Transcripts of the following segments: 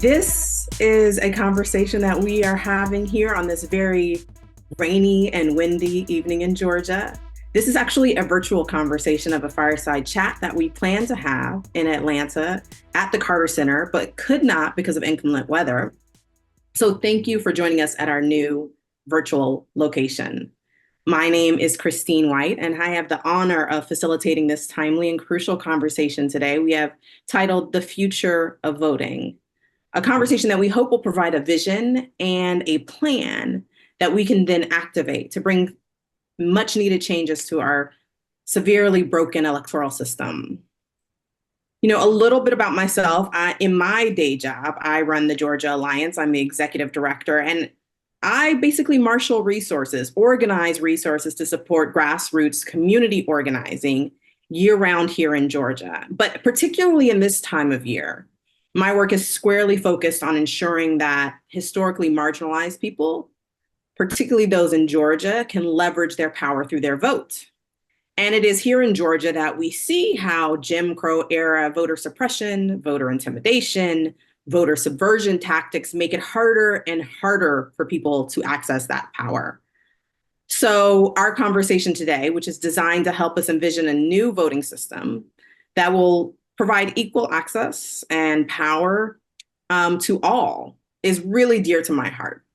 This is a conversation that we are having here on this very rainy and windy evening in Georgia. This is actually a virtual conversation of a fireside chat that we plan to have in Atlanta at the Carter Center, but could not because of inclement weather. So thank you for joining us at our new virtual location. My name is Christine White, and I have the honor of facilitating this timely and crucial conversation today. We have titled The Future of Voting, a conversation that we hope will provide a vision and a plan that we can then activate to bring much needed changes to our severely broken electoral system. You know, a little bit about myself. In my day job, I run the Georgia Alliance. I'm the executive director, and I basically marshal resources, organize resources to support grassroots community organizing year-round here in Georgia. But particularly in this time of year, my work is squarely focused on ensuring that historically marginalized people, particularly those in Georgia, can leverage their power through their vote. And it is here in Georgia that we see how Jim Crow era voter suppression, voter intimidation, voter subversion tactics make it harder and harder for people to access that power. So our conversation today, which is designed to help us envision a new voting system that will provide equal access and power to all, is really dear to my heart.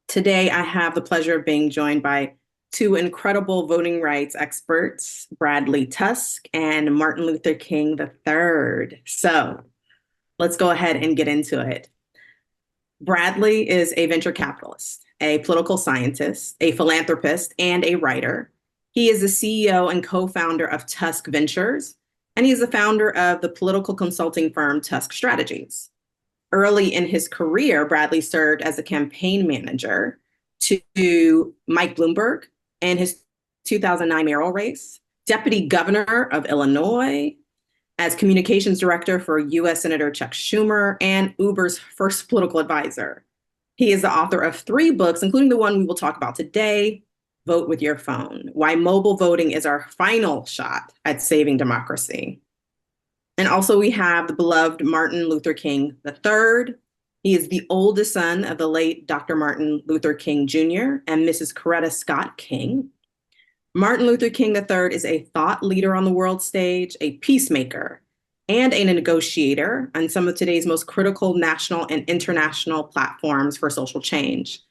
Today, I have the pleasure of being joined by two incredible voting rights experts, Bradley Tusk and Martin Luther King III. So let's go ahead and get into it. Bradley is a venture capitalist, a political scientist, a philanthropist, and a writer. He is the CEO and co-founder of Tusk Ventures, and he is the founder of the political consulting firm Tusk Strategies. Early in his career, Bradley served as a campaign manager to Mike Bloomberg in his 2009 mayoral race, deputy governor of Illinois, as communications director for U.S. Senator Chuck Schumer, and Uber's first political advisor. He is the author of 3 books, including the one we will talk about today, Vote with Your Phone: Why Mobile Voting is Our Final Shot at Saving Democracy. And also we have the beloved Martin Luther King III. He is the oldest son of the late Dr. Martin Luther King Jr. and Mrs. Coretta Scott King. Martin Luther King III is a thought leader on the world stage, a peacemaker, and a negotiator on some of today's most critical national and international platforms for social change.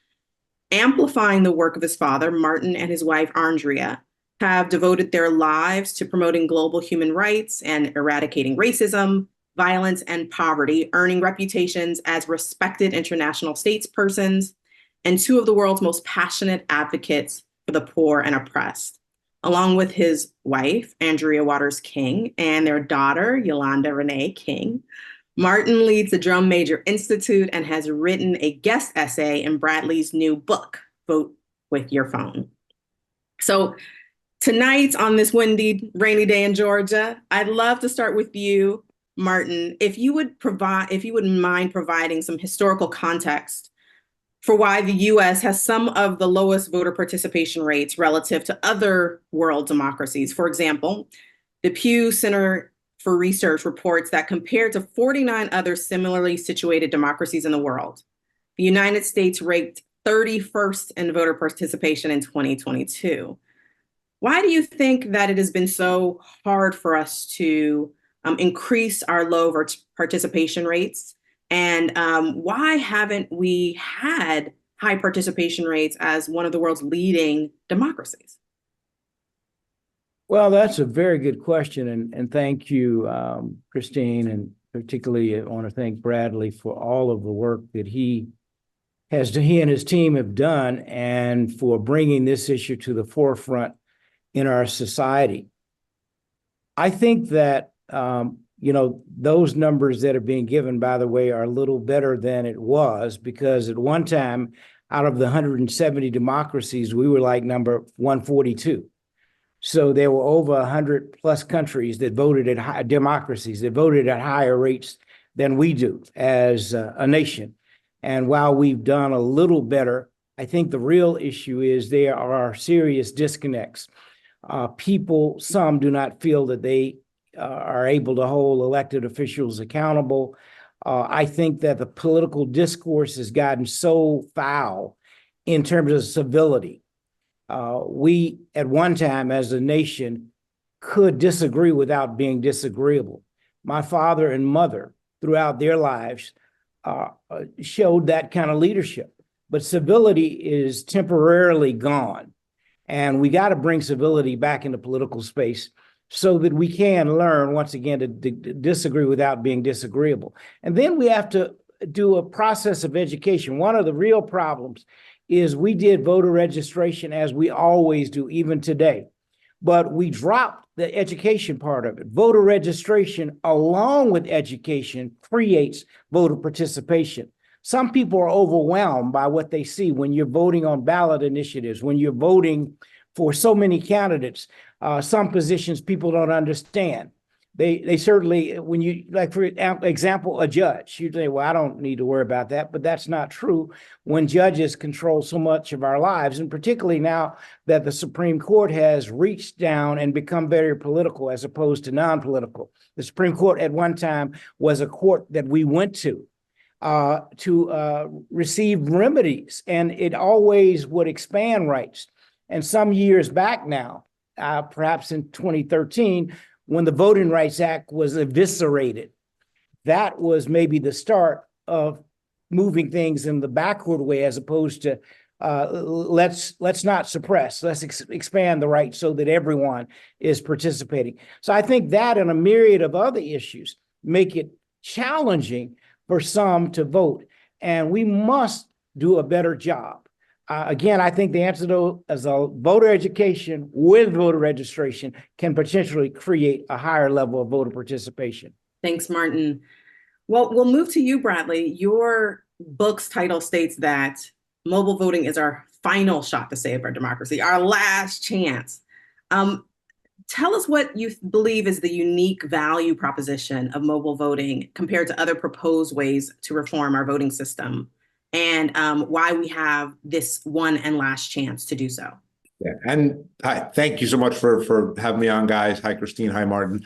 Amplifying the work of his father, Martin and his wife, Andrea, have devoted their lives to promoting global human rights and eradicating racism, violence, and poverty, earning reputations as respected international statespersons and 2 of the world's most passionate advocates for the poor and oppressed. Along with his wife, Andrea Waters King, and their daughter, Yolanda Renee King, Martin leads the Drum Major Institute and has written a guest essay in Bradley's new book, Vote with Your Phone. So tonight, on this windy, rainy day in Georgia, I'd love to start with you, Martin. If you wouldn't mind providing some historical context for why the U.S. has some of the lowest voter participation rates relative to other world democracies. For example, the Pew Center for Research reports that compared to 49 other similarly situated democracies in the world, the United States ranked 31st in voter participation in 2022. Why do you think that it has been so hard for us to increase our low participation rates? And why haven't we had high participation rates as one of the world's leading democracies? Well, that's a very good question. And thank you, Christine. And particularly, I want to thank Bradley for all of the work that he and his team have done and for bringing this issue to the forefront in our society. I think that those numbers that are being given, by the way, are a little better than it was, because at one time, out of the 170 democracies, we were like number 142. So there were over 100 plus countries that voted at democracies that voted at higher rates than we do as a nation. And while we've done a little better, I think the real issue is there are serious disconnects. Some do not feel that they are able to hold elected officials accountable. I think that the political discourse has gotten so foul in terms of civility. We, at one time, as a nation, could disagree without being disagreeable. My father and mother, throughout their lives, showed that kind of leadership. But civility is temporarily gone. And we got to bring civility back into political space so that we can learn, once again, to disagree without being disagreeable. And then we have to do a process of education. One of the real problems is we did voter registration as we always do, even today, but we dropped the education part of it. Voter registration, along with education, creates voter participation. Some people are overwhelmed by what they see when you're voting on ballot initiatives, when you're voting for so many candidates. Some positions people don't understand. They certainly, when you, like, for example, a judge, you say, well, I don't need to worry about that, but that's not true when judges control so much of our lives, and particularly now that the Supreme Court has reached down and become very political as opposed to non-political. The Supreme Court at one time was a court that we went to receive remedies, and it always would expand rights. And some years back now, perhaps in 2013, when the Voting Rights Act was eviscerated, that was maybe the start of moving things in the backward way, as opposed to let's not suppress, let's expand the right so that everyone is participating. So I think that and a myriad of other issues make it challenging for some to vote, and we must do a better job. Again, I think the answer though is a voter education with voter registration can potentially create a higher level of voter participation. Thanks, Martin. Well, we'll move to you, Bradley. Your book's title states that mobile voting is our final shot to save our democracy, our last chance. Tell us what you believe is the unique value proposition of mobile voting compared to other proposed ways to reform our voting system, and why we have this one and last chance to do so. Yeah, and hi, thank you so much for having me on, guys. Hi, Christine. Hi, Martin.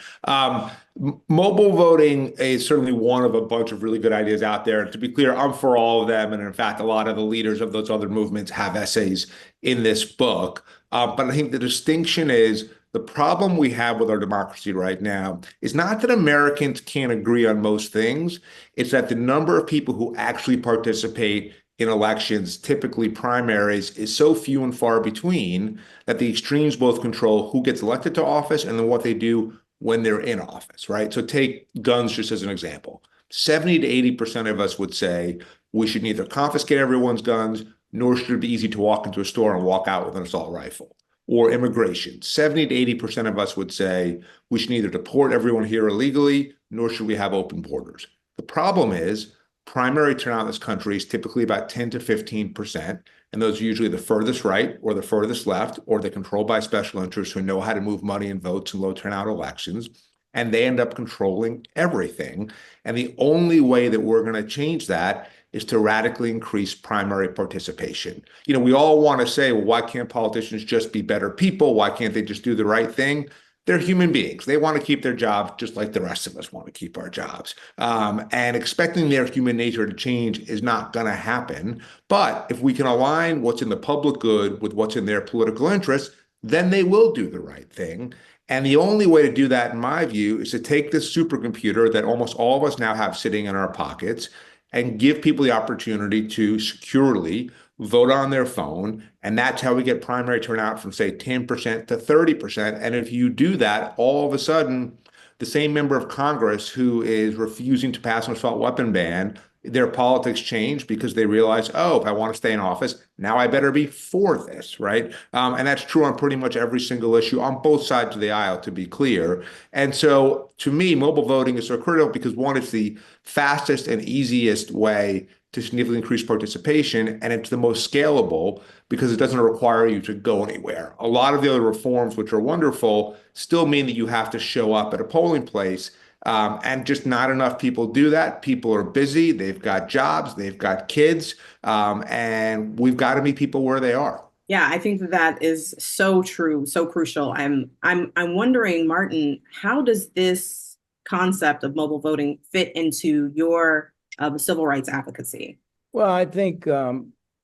Mobile voting is certainly one of a bunch of really good ideas out there. To be clear, I'm for all of them, and in fact, a lot of the leaders of those other movements have essays in this book. But I think the distinction is the problem we have with our democracy right now is not that Americans can't agree on most things. It's that the number of people who actually participate in elections, typically primaries, is so few and far between that the extremes both control who gets elected to office and then what they do when they're in office, right? So take guns just as an example. 70 to 80% of us would say we should neither confiscate everyone's guns, nor should it be easy to walk into a store and walk out with an assault rifle. Or immigration. 70 to 80% of us would say we should neither deport everyone here illegally, nor should we have open borders. The problem is primary turnout in this country is typically about 10 to 15%, and those are usually the furthest right or the furthest left, or they're controlled by special interests who know how to move money and votes in low turnout elections, and they end up controlling everything. And the only way that we're going to change that is to radically increase primary participation. You know, we all want to say, well, why can't politicians just be better people? Why can't they just do the right thing? They're human beings. They want to keep their job just like the rest of us want to keep our jobs. And expecting their human nature to change is not going to happen. But if we can align what's in the public good with what's in their political interests, then they will do the right thing. And the only way to do that, in my view, is to take this supercomputer that almost all of us now have sitting in our pockets and give people the opportunity to securely vote on their phone. And that's how we get primary turnout from, say, 10% to 30%. And if you do that, all of a sudden, the same member of Congress who is refusing to pass an assault weapon ban, their politics change because they realize, oh, if I want to stay in office, now I better be for this, right? And that's true on pretty much every single issue on both sides of the aisle, to be clear. And so to me, mobile voting is so critical because, one, it's the fastest and easiest way to significantly increase participation, and it's the most scalable because it doesn't require you to go anywhere. A lot of the other reforms, which are wonderful, still mean that you have to show up at a polling place. And just not enough people do that. People are busy. They've got jobs. They've got kids. And we've got to meet people where they are. Yeah, I think that is so true, so crucial. I'm wondering, Martin, how does this concept of mobile voting fit into your civil rights advocacy? Well, I think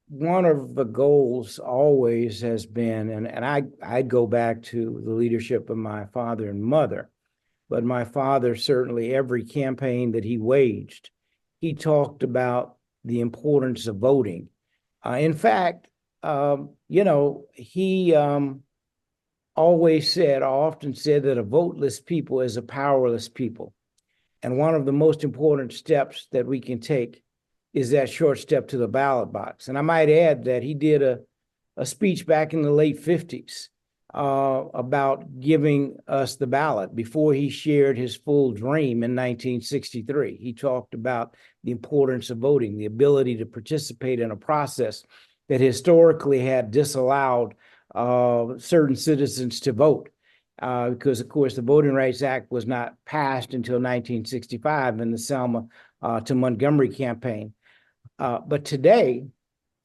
one of the goals always has been, and I'd go back to the leadership of my father and mother, but my father, certainly every campaign that he waged, he talked about the importance of voting. In fact, he often said that a voteless people is a powerless people. And one of the most important steps that we can take is that short step to the ballot box. And I might add that he did a speech back in the late 50s about giving us the ballot before he shared his full dream in 1963. He talked about the importance of voting, the ability to participate in a process that historically had disallowed certain citizens to vote. Because, of course, the Voting Rights Act was not passed until 1965 in the Selma to Montgomery campaign. But today,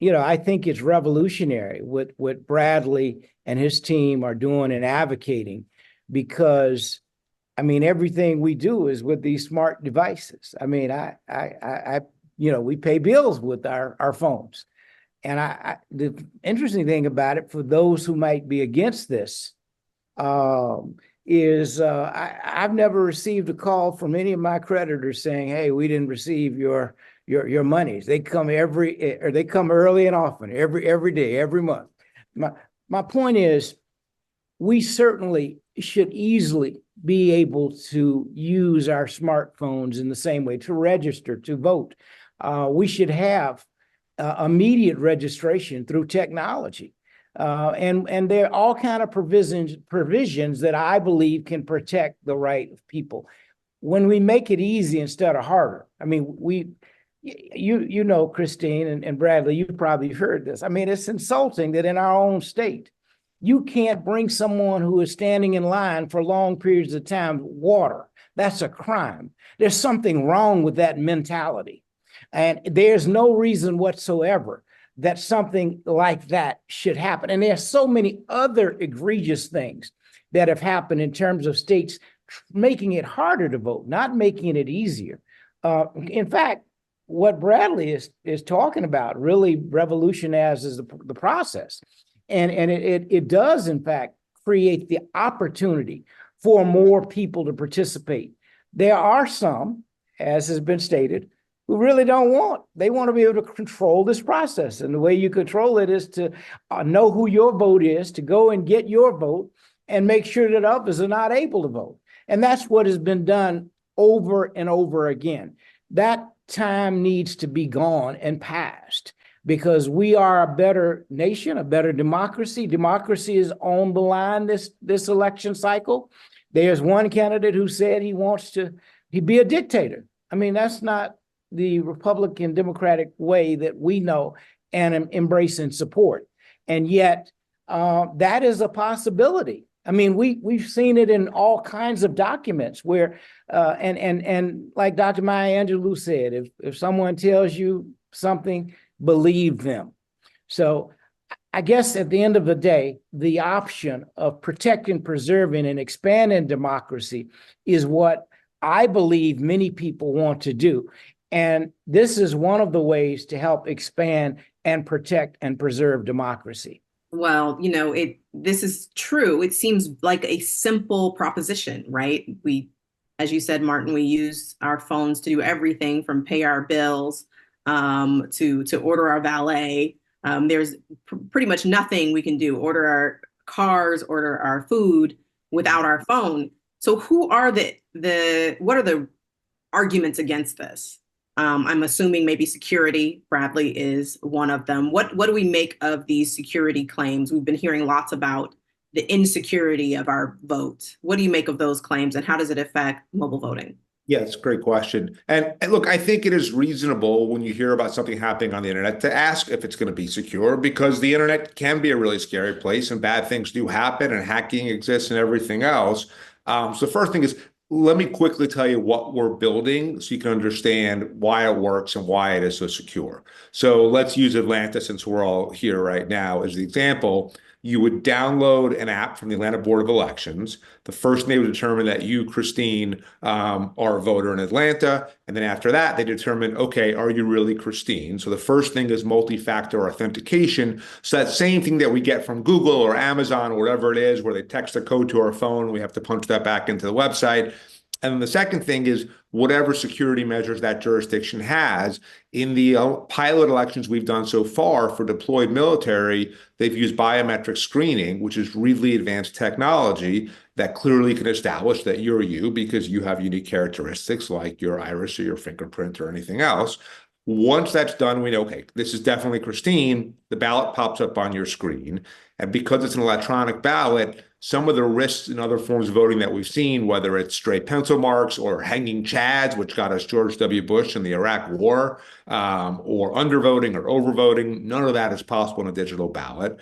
I think it's revolutionary what Bradley and his team are doing and advocating, because, everything we do is with these smart devices. We pay bills with our phones. And the interesting thing about it, for those who might be against this, is I've never received a call from any of my creditors saying, "Hey, we didn't receive your monies." They come early and often, every day, every month. My point is, we certainly should easily be able to use our smartphones in the same way to register, to vote. We should have immediate registration through technology. And there are all kind of provisions that I believe can protect the right of people when we make it easy instead of harder. Christine and Bradley, you've probably heard this. It's insulting that in our own state, you can't bring someone who is standing in line for long periods of time water. That's a crime. There's something wrong with that mentality. And there's no reason whatsoever that something like that should happen. And there's so many other egregious things that have happened in terms of states making it harder to vote, not making it easier. In fact, what Bradley is talking about really revolutionizes the process. And it does, in fact, create the opportunity for more people to participate. There are some, as has been stated, who really don't want. They want to be able to control this process. And the way you control it is to know who your vote is, to go and get your vote and make sure that others are not able to vote. And that's what has been done over and over again. That time needs to be gone and past, because we are a better nation, a better democracy. Democracy is on the line this election cycle. There's one candidate who said he wants to be a dictator. That's not the Republican Democratic way that we know and embrace and support. And yet that is a possibility. We've seen it in all kinds of documents where, and like Dr. Maya Angelou said, if someone tells you something, believe them. So I guess at the end of the day, the option of protecting, preserving, and expanding democracy is what I believe many people want to do. And this is one of the ways to help expand and protect and preserve democracy. Well, this is true. It seems like a simple proposition, right? As you said, Martin, we use our phones to do everything from pay our bills to order our valet. There's pretty much nothing we can do, order our cars, order our food without our phone. So what are the arguments against this? I'm assuming maybe security. Bradley is one of them. What do we make of these security claims? We've been hearing lots about the insecurity of our vote. What do you make of those claims, and how does it affect mobile voting? Yeah, it's a great question. And look, I think it is reasonable when you hear about something happening on the internet to ask if it's going to be secure, because the internet can be a really scary place and bad things do happen and hacking exists and everything else. So the first thing is, let me quickly tell you what we're building so you can understand why it works and why it is so secure. So let's use Atlanta, since we're all here right now, as the example. you would download an app from the Atlanta Board of Elections. The first they would determine that you, Christine, are a voter in Atlanta. And then after that, they determine, okay, are you really Christine? So the first thing is multi-factor authentication. So that same thing that we get from Google or Amazon or whatever it is, where they text a code to our phone, we have to punch that back into the website. And then the second thing is whatever security measures that jurisdiction has. In the pilot elections we've done so far for deployed military, they've used biometric screening, which is really advanced technology that clearly can establish that you're you because you have unique characteristics like your iris or your fingerprint or anything else. Once that's done, we know, okay, this is definitely Christine. The ballot pops up on your screen. And because it's an electronic ballot, some of the risks in other forms of voting that we've seen, whether it's stray pencil marks or hanging chads, which got us George W. Bush in the Iraq War, or undervoting or overvoting, none of that is possible in a digital ballot.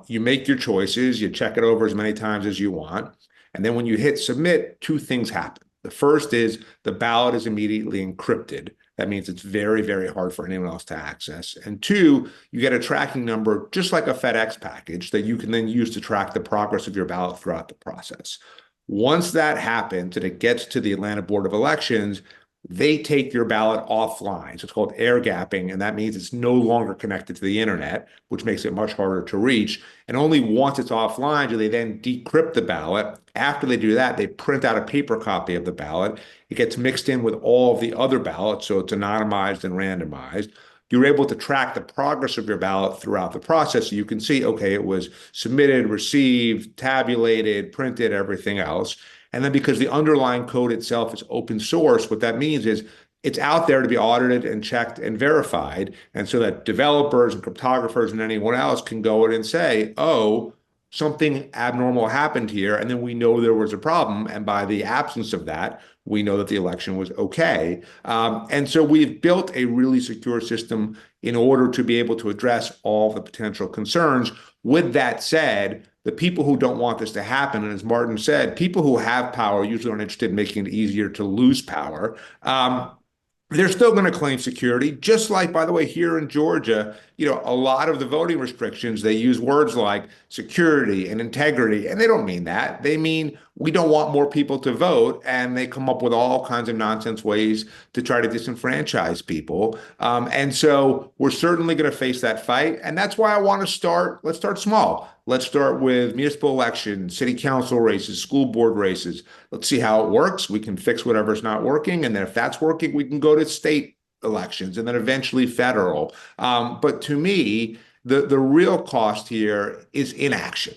You make your choices, you check it over as many times as you want. And then when you hit submit, two things happen. The first is the ballot is immediately encrypted. That means it's very, very hard for anyone else to access. And two, you get a tracking number, just like a FedEx package, that you can then use to track the progress of your ballot throughout the process. Once that happens and it gets to the Atlanta Board of Elections, they take your ballot offline. So it's called air gapping, and that means it's no longer connected to the internet, which makes it much harder to reach. And only once it's offline do they then decrypt the ballot. After they do that, they print out a paper copy of the ballot. It gets mixed in with all of the other ballots, so it's anonymized and randomized. You're able to track the progress of your ballot throughout the process. So you can see, okay, it was submitted, received, tabulated, printed, everything else. And then because the underlying code itself is open source, what that means is it's out there to be audited and checked and verified. And so that developers and cryptographers and anyone else can go in and say, oh, something abnormal happened here. And then we know there was a problem. And by the absence of that, we know that the election was okay. And so we've built a really secure system in order to be able to address all the potential concerns. With that said, the people who don't want this to happen, and as Martin said, people who have power usually aren't interested in making it easier to lose power. They're still going to claim security, just like, by the way, here in Georgia, a lot of the voting restrictions, they use words like security and integrity, and they don't mean that. They mean we don't want more people to vote, and they come up with all kinds of nonsense ways to try to disenfranchise people. And so we're certainly going to face that fight, and that's why I want to let's start small. Let's start with municipal elections, city council races, school board races. Let's see how it works. We can fix whatever's not working. And then if that's working, we can go to state elections and then eventually federal. But to me, the real cost here is inaction.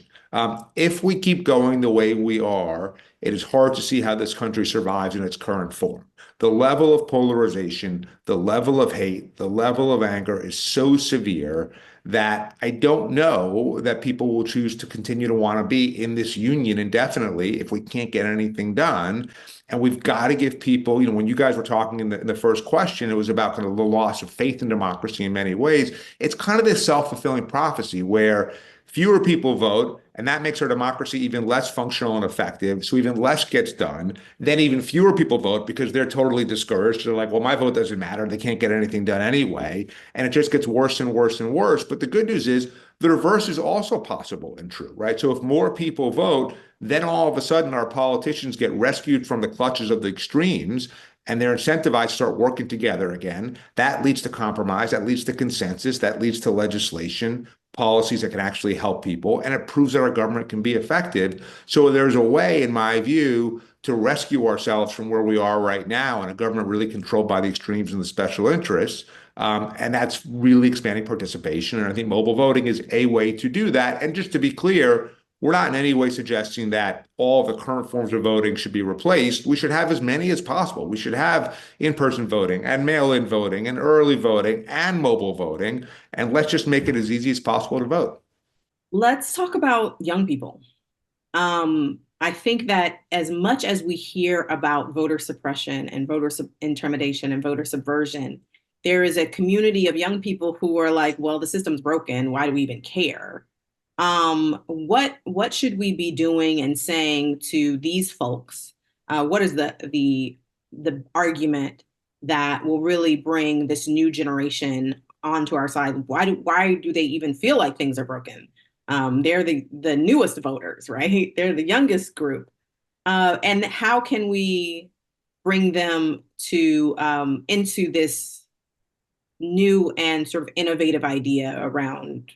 If we keep going the way we are, it is hard to see how this country survives in its current form. The level of polarization, the level of hate, the level of anger is so severe that I don't know that people will choose to continue to want to be in this union indefinitely if we can't get anything done. And we've got to give people, when you guys were talking in the first question, it was about kind of the loss of faith in democracy in many ways. It's kind of this self-fulfilling prophecy where fewer people vote, and that makes our democracy even less functional and effective. So even less gets done. Then even fewer people vote because they're totally discouraged. They're like, well, my vote doesn't matter. They can't get anything done anyway. And it just gets worse and worse and worse. But the good news is the reverse is also possible and true, right? So if more people vote, then all of a sudden our politicians get rescued from the clutches of the extremes and they're incentivized to start working together again. That leads to compromise. That leads to consensus. That leads to legislation, policies that can actually help people, and it proves that our government can be effective. So there's a way, in my view, to rescue ourselves from where we are right now in a government really controlled by the extremes and the special interests. And that's really expanding participation. And I think mobile voting is a way to do that. And just to be clear, we're not in any way suggesting that all the current forms of voting should be replaced. We should have as many as possible. We should have in-person voting and mail-in voting and early voting and mobile voting. And let's just make it as easy as possible to vote. Let's talk about young people. I think that as much as we hear about voter suppression and voter intimidation and voter subversion, there is a community of young people who are like, well, the system's broken. Why do we even care? What should we be doing and saying to these folks? What is the argument that will really bring this new generation onto our side? Why do they even feel like things are broken? They're the newest voters, right? They're the youngest group. And how can we bring them to into this new and sort of innovative idea around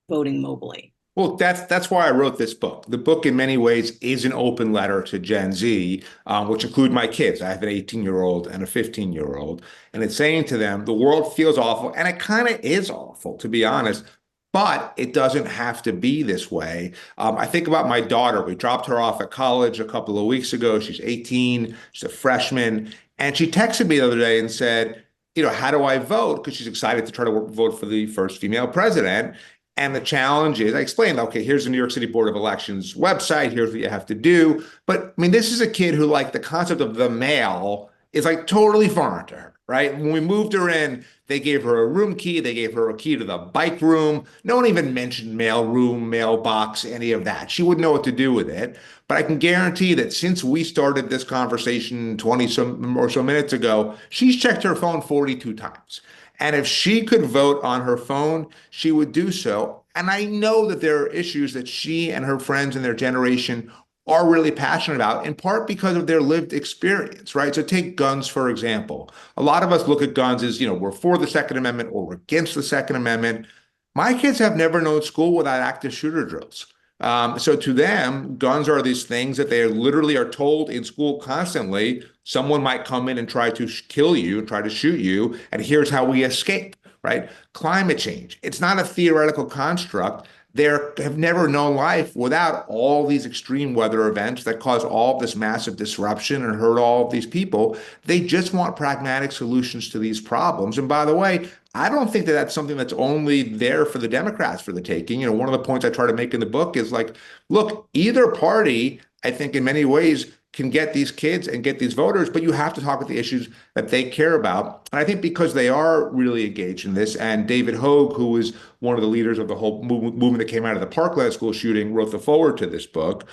voting mobily? Well, that's why I wrote this book. The book, in many ways, is an open letter to Gen Z, which include my kids. I have an 18-year-old and a 15-year-old, and it's saying to them, the world feels awful, and it kind of is awful, to be honest. But it doesn't have to be this way. I think about my daughter. We dropped her off at college a couple of weeks ago. She's 18. She's a freshman, and she texted me the other day and said, how do I vote? Because she's excited to try to vote for the first female president. And the challenge is, I explained, okay, here's the New York City Board of Elections website. Here's what you have to do. But I mean, this is a kid who, like, the concept of the mail is like totally foreign to her, right? When we moved her in, they gave her a room key. They gave her a key to the bike room. No one even mentioned mail room, mailbox, any of that. She wouldn't know what to do with it. But I can guarantee that since we started this conversation 20 some or so minutes ago, she's checked her phone 42 times. And if she could vote on her phone, she would do so. And I know that there are issues that she and her friends and their generation are really passionate about, in part because of their lived experience, right? So take guns, for example. A lot of us look at guns as, we're for the Second Amendment or we're against the Second Amendment. My kids have never known school without active shooter drills. So to them, guns are these things that they literally are told in school constantly. Someone might come in and try to kill you, try to shoot you, and here's how we escape, right? Climate change. It's not a theoretical construct. They have never known life without all these extreme weather events that cause all this massive disruption and hurt all of these people. They just want pragmatic solutions to these problems. And by the way, I don't think that that's something that's only there for the Democrats for the taking. One of the points I try to make in the book is like, look, either party, I think in many ways can get these kids and get these voters, but you have to talk about the issues that they care about. And I think because they are really engaged in this, and David Hogue, who was one of the leaders of the whole movement that came out of the Parkland school shooting, wrote the foreword to this book.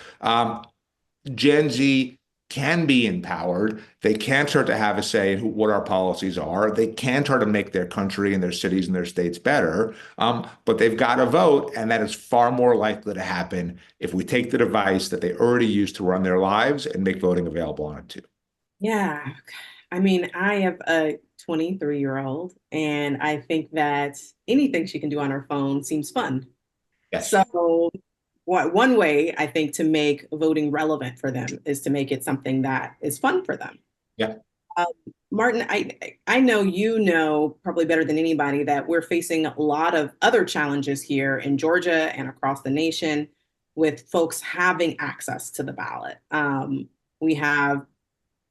Gen Z can be empowered. They can start to have a say in what our policies are. They can try to make their country and their cities and their states better. But they've got to vote, and that is far more likely to happen if we take the device that they already use to run their lives and make voting available on it too. Yeah. I mean, I have a 23-year-old, and I think that anything she can do on her phone seems fun. Yes. So one way I think to make voting relevant for them is to make it something that is fun for them. Yeah. Um, Martin, I know probably better than anybody that we're facing a lot of other challenges here in Georgia and across the nation with folks having access to the ballot. We have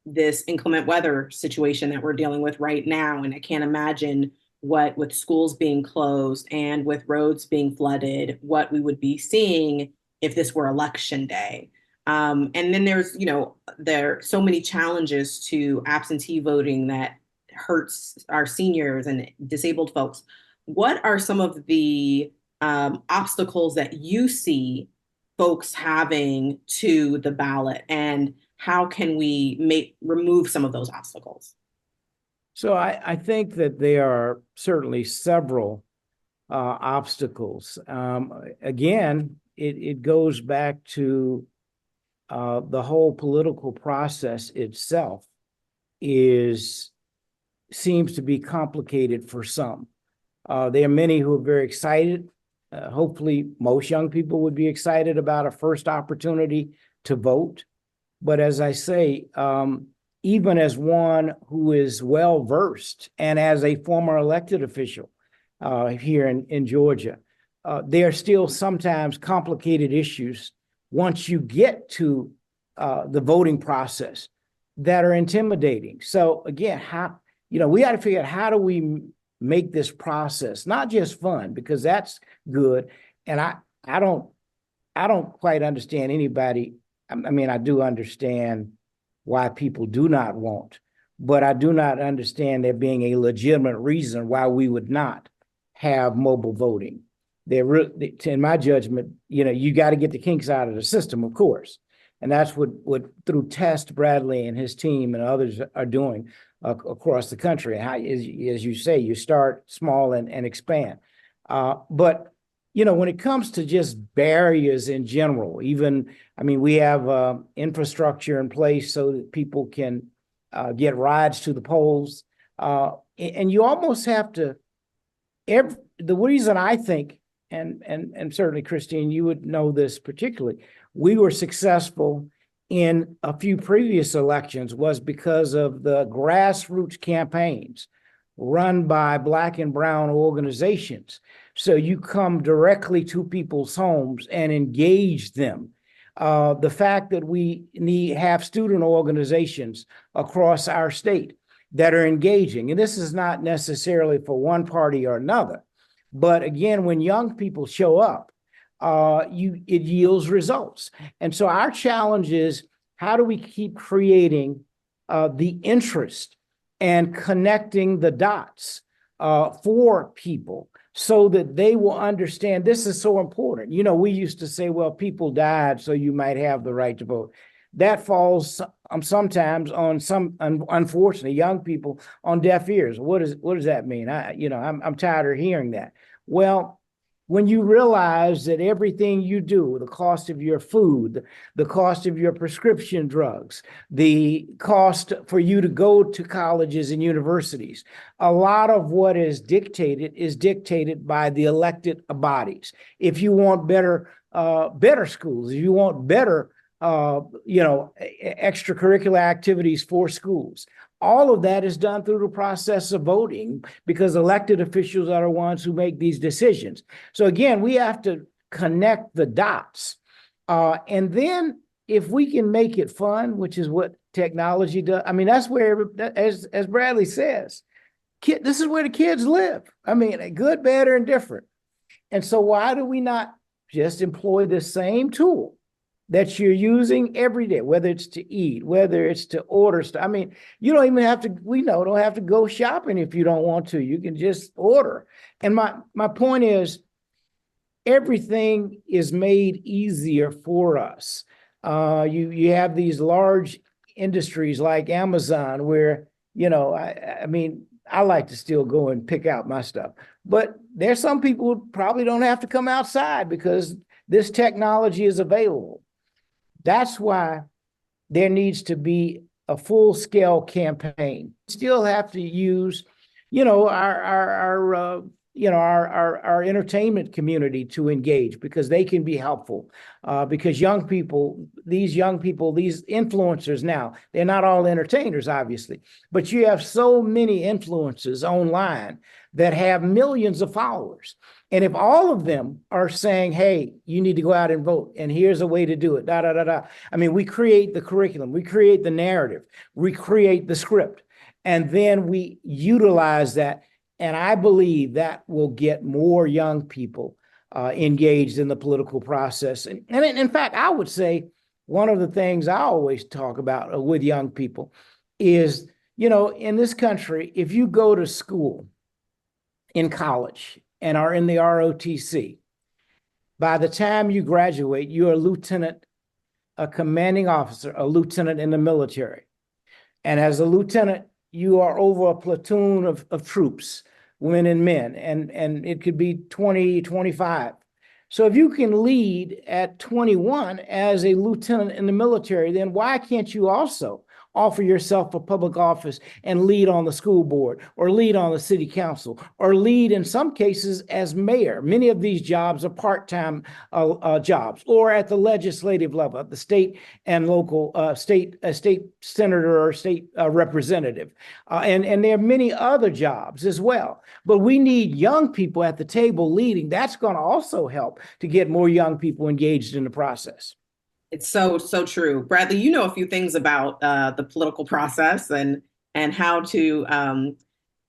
this inclement weather situation that we're dealing with right now, and I can't imagine what, with schools being closed and with roads being flooded, what we would be seeing if this were election day. And then there are so many challenges to absentee voting that hurts our seniors and disabled folks. What are some of the obstacles that you see folks having to the ballot, and how can we remove some of those obstacles? So I think that there are certainly several obstacles. Again, it goes back to the whole political process itself seems to be complicated for some. There are many who are very excited. Hopefully, most young people would be excited about a first opportunity to vote. But as I say, even as one who is well-versed and as a former elected official here in Georgia, there are still sometimes complicated issues once you get to the voting process that are intimidating. So again, we got to figure out, how do we make this process not just fun, because that's good. And I don't quite understand anybody. I mean, I do understand why people do not want, but I do not understand there being a legitimate reason why we would not have mobile voting. In my judgment, you got to get the kinks out of the system, of course. And that's what through Test Bradley and his team and others are doing across the country. How, as you say, you start small and expand. But when it comes to just barriers in general, we have infrastructure in place so that people can get rides to the polls. And you almost have to, the reason I think, and certainly Christine, you would know this particularly, we were successful in a few previous elections was because of the grassroots campaigns run by Black and brown organizations. So you come directly to people's homes and engage them. The fact that we have student organizations across our state that are engaging, and this is not necessarily for one party or another, but again, when young people show up, it yields results. And so our challenge is, how do we keep creating the interest and connecting the dots for people so that they will understand this is so important. We used to say, well, people died, so you might have the right to vote. That falls sometimes on unfortunately, young people on deaf ears. What does that mean? I'm tired of hearing that. Well, when you realize that everything you do, the cost of your food, the cost of your prescription drugs, the cost for you to go to colleges and universities, a lot of what is dictated by the elected bodies. If you want better schools, if you want better extracurricular activities for schools, all of that is done through the process of voting, because elected officials are the ones who make these decisions. So again, we have to connect the dots. And then if we can make it fun, which is what technology does, that's where, as Bradley says, this is where the kids live. Good, bad, or indifferent. And so why do we not just employ the same tool that you're using every day, whether it's to eat, whether it's to order stuff? You don't even have to, don't have to go shopping if you don't want to. You can just order. And my point is, everything is made easier for us. You have these large industries like Amazon where, I like to still go and pick out my stuff. But there's some people who probably don't have to come outside because this technology is available. That's why there needs to be a full-scale campaign. Still have to use, our entertainment community to engage, because they can be helpful. Because these influencers now, they're not all entertainers, obviously, but you have so many influencers online that have millions of followers. And if all of them are saying, hey, you need to go out and vote, and here's a way to do it, we create the curriculum, we create the narrative, we create the script, and then we utilize that. And I believe that will get more young people engaged in the political process. And in fact, I would say one of the things I always talk about with young people is, in this country, if you go to school in college and are in the ROTC, by the time you graduate, you're a lieutenant, a commanding officer, a lieutenant in the military. And as a lieutenant, you are over a platoon of troops, women and men, and it could be 20, 25. So if you can lead at 21 as a lieutenant in the military, then why can't you also offer yourself for public office and lead on the school board, or lead on the city council, or lead in some cases as mayor? Many of these jobs are part-time jobs, or at the legislative level, at the state and local state senator or state representative. And there are many other jobs as well. But we need young people at the table leading. That's going to also help to get more young people engaged in the process. It's so true. Bradley, you know a few things about the political process and how to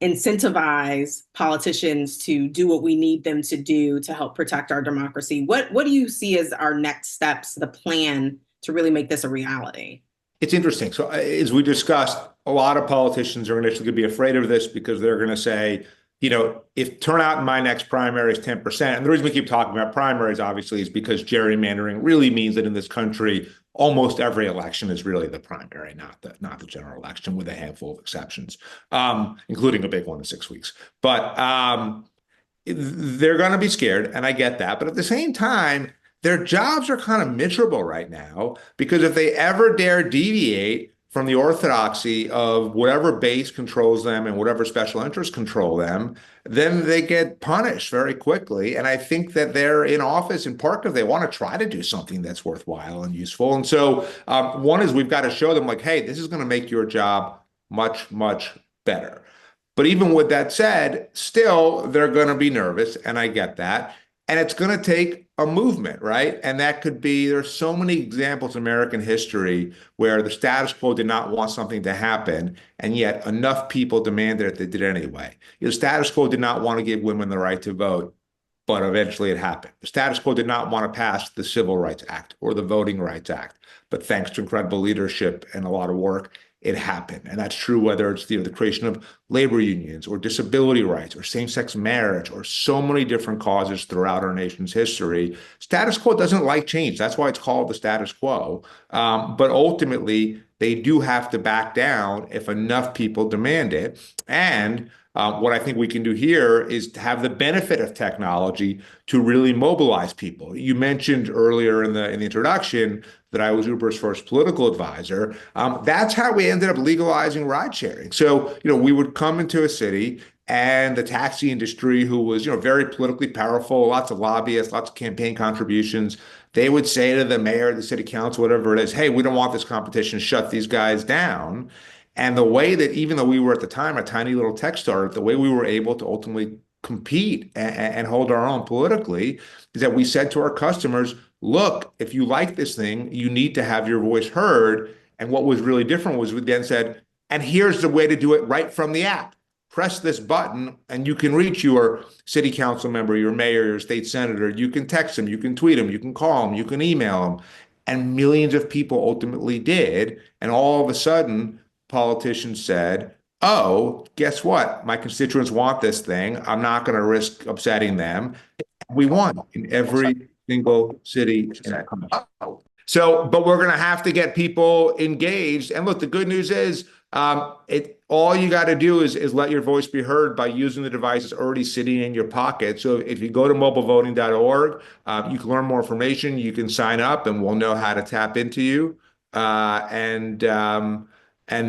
incentivize politicians to do what we need them to do to help protect our democracy. What do you see as our next steps, the plan to really make this a reality? It's interesting. So as we discussed, a lot of politicians are initially going to be afraid of this because they're going to say, if turnout in my next primary is 10%, and the reason we keep talking about primaries, obviously, is because gerrymandering really means that in this country, almost every election is really the primary, not the general election, with a handful of exceptions, including a big one in 6 weeks. But they're going to be scared, and I get that. But at the same time, their jobs are kind of miserable right now because if they ever dare deviate from the orthodoxy of whatever base controls them and whatever special interests control them, then they get punished very quickly. And I think that they're in office in part because they want to try to do something that's worthwhile and useful. And so, one is we've got to show them, like, hey, this is going to make your job much, much better. But even with that said, still they're going to be nervous, and I get that. And it's going to take a movement, right? And that could be, there's so many examples in American history where the status quo did not want something to happen, and yet enough people demanded it, they did anyway. The status quo did not want to give women the right to vote, but eventually it happened. The status quo did not want to pass the Civil Rights Act or the Voting Rights Act, but thanks to incredible leadership and a lot of work, it happened. And that's true whether it's the creation of labor unions or disability rights or same-sex marriage or so many different causes throughout our nation's history. Status quo doesn't like change. That's why it's called the status quo. But ultimately, they do have to back down if enough people demand it. And what I think we can do here is to have the benefit of technology to really mobilize people. You mentioned earlier in the introduction that I was Uber's first political advisor. That's how we ended up legalizing ride sharing. So, we would come into a city and the taxi industry, who was, very politically powerful, lots of lobbyists, lots of campaign contributions, they would say to the mayor, the city council, whatever it is, hey, we don't want this competition, shut these guys down. And the way that, even though we were at the time a tiny little tech startup, the way we were able to ultimately compete and hold our own politically is that we said to our customers, look, if you like this thing, you need to have your voice heard. And what was really different was we then said, and here's the way to do it right from the app. Press this button and you can reach your city council member, your mayor, your state senator. You can text them, you can tweet them, you can call them, you can email them. And millions of people ultimately did. And all of a sudden, politicians said, oh, guess what? My constituents want this thing. I'm not going to risk upsetting them. We won in every single city in that country. So, but we're going to have to get people engaged. And look, the good news is, all you got to do is let your voice be heard by using the device that's already sitting in your pocket. So if you go to mobilevoting.org, you can learn more information. You can sign up, and we'll know how to tap into you. And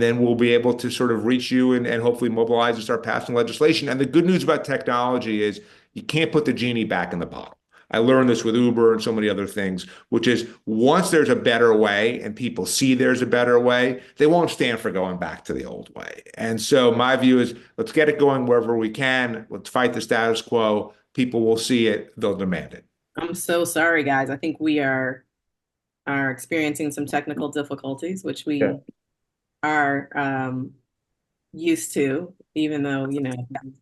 then we'll be able to sort of reach you and hopefully mobilize and start passing legislation. And the good news about technology is you can't put the genie back in the bottle. I learned this with Uber and so many other things, which is once there's a better way and people see there's a better way, they won't stand for going back to the old way. And so my view is let's get it going wherever we can. Let's fight the status quo. People will see it. They'll demand it. I'm so sorry, guys. I think we are experiencing some technical difficulties, which we are used to, even though,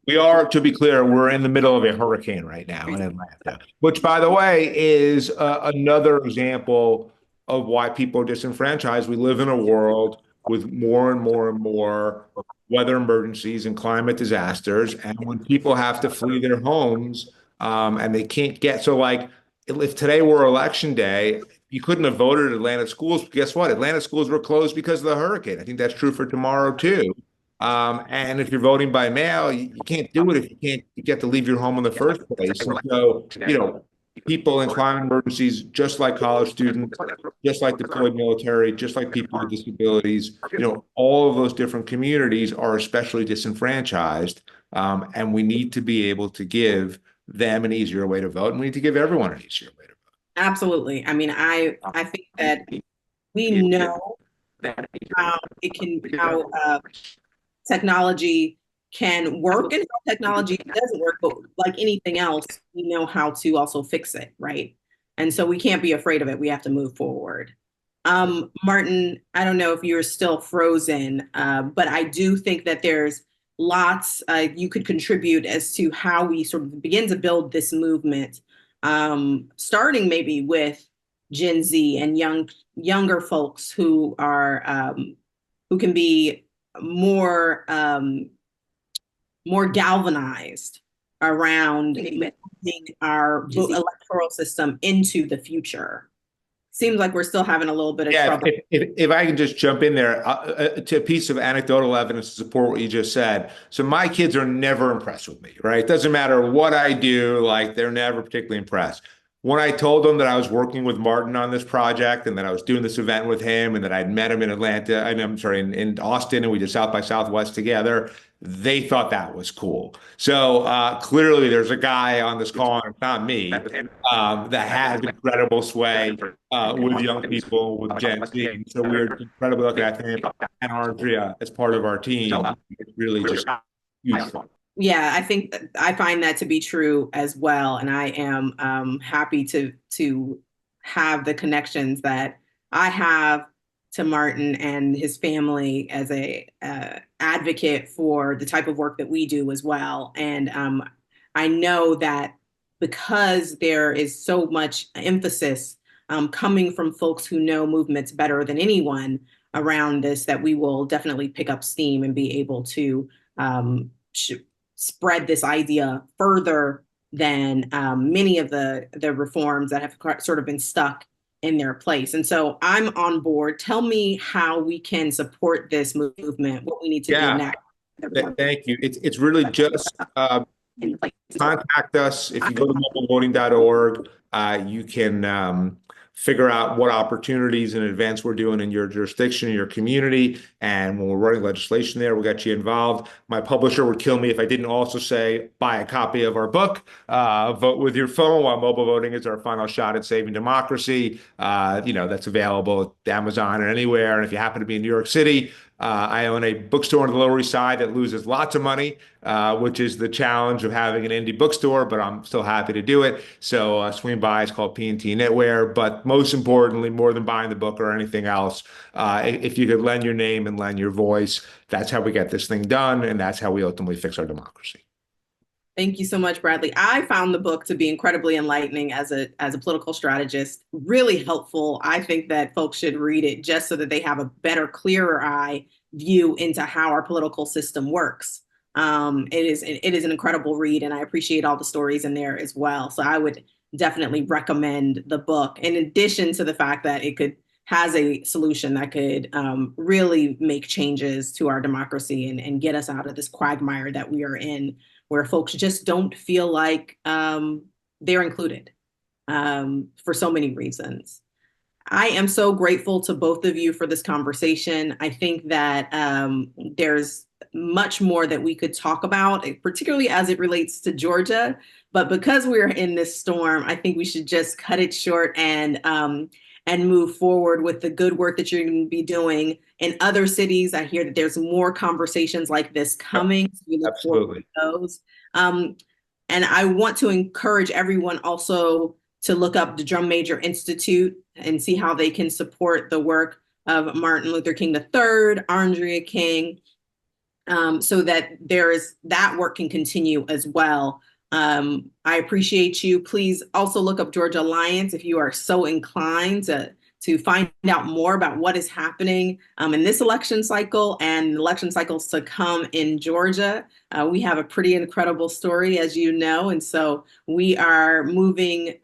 We are, to be clear, we're in the middle of a hurricane right now in Atlanta, which, by the way, is another example of why people are disenfranchised. We live in a world with more and more and more weather emergencies and climate disasters. And when people have to flee their homes, and they can't get, so like, if today were election day, you couldn't have voted at Atlanta schools. Guess what? Atlanta schools were closed because of the hurricane. I think that's true for tomorrow too. And if you're voting by mail, you can't do it if you get to leave your home in the first place. And so, people in climate emergencies, just like college students, just like deployed military, just like people with disabilities, all of those different communities are especially disenfranchised. And we need to be able to give them an easier way to vote, and we need to give everyone an easier way to vote. Absolutely. I mean, I think that we know how technology can work and how technology doesn't work, but like anything else, we know how to also fix it, right? And so we can't be afraid of it. We have to move forward. Martin, I don't know if you're still frozen, but I do think that there's lots you could contribute as to how we sort of begin to build this movement, starting maybe with Gen Z and younger folks who are who can be more galvanized around moving our electoral system into the future. seems like we're still having a little bit of Yeah, trouble. if I can just jump in there to a piece of anecdotal evidence to support what you just said. So my kids are never impressed with me, right? Doesn't matter what I do, like they're never particularly impressed. When I told them that I was working with Martin on this project and that I was doing this event with him and that I'd met him in Atlanta, and I'm sorry, in Austin, and we did South by Southwest together, they thought that was cool. So clearly there's a guy on this call, and it's not me, that has incredible sway with young people, with Gen Z. And so we're incredibly lucky to have him and Andrea as part of our team. It's really just huge. Yeah, I think I find that to be true as well, and I am happy to have the connections that I have to Martin and his family as a advocate for the type of work that we do as well. And I know that because there is so much emphasis coming from folks who know movements better than anyone around this, that we will definitely pick up steam and be able to spread this idea further than many of the reforms that have sort of been stuck in their place. And so I'm on board. Tell me how we can support this movement, what we need to do next. Thank you. It's really just contact us. If you go to mobilevoting.org, you can figure out what opportunities and events we're doing in your jurisdiction, in your community. And when we're running legislation there, we'll get you involved. My publisher would kill me if I didn't also say, buy a copy of our book, Vote with Your Phone, while mobile voting is our final shot at saving democracy. That's available at Amazon or anywhere. And if you happen to be in New York City, I own a bookstore on the Lower East Side that loses lots of money, which is the challenge of having an indie bookstore, but I'm still happy to do it. So swing by. It's called P&T Knitwear. But most importantly, more than buying the book or anything else, if you could lend your name and lend your voice, that's how we get this thing done, and that's how we ultimately fix our democracy. Thank you so much, Bradley. I found the book to be incredibly enlightening as a political strategist, really helpful. I think that folks should read it just so that they have a better, clearer eye view into how our political system works. It is an incredible read, and I appreciate all the stories in there as well. So I would definitely recommend the book, in addition to the fact that has a solution that could really make changes to our democracy and get us out of this quagmire that we are in, where folks just don't feel like they're included for so many reasons. I am so grateful to both of you for this conversation. I think that there's much more that we could talk about, particularly as it relates to Georgia. But because we're in this storm, I think we should just cut it short and move forward with the good work that you're going to be doing in other cities. I hear that there's more conversations like this coming. So we look forward to those. And I want to encourage everyone also to look up the Drum Major Institute and see how they can support the work of Martin Luther King III, Andrea King, so that that work can continue as well. I appreciate you. Please also look up Georgia Alliance if you are so inclined to find out more about what is happening in this election cycle and election cycles to come in Georgia. We have a pretty incredible story, as you know, and so we are moving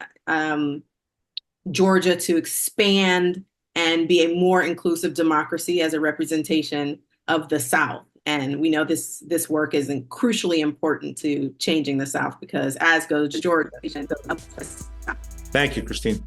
Georgia to expand and be a more inclusive democracy as a representation of the South. And we know this work is crucially important to changing the South, because as goes Georgia. Thank you, Christine.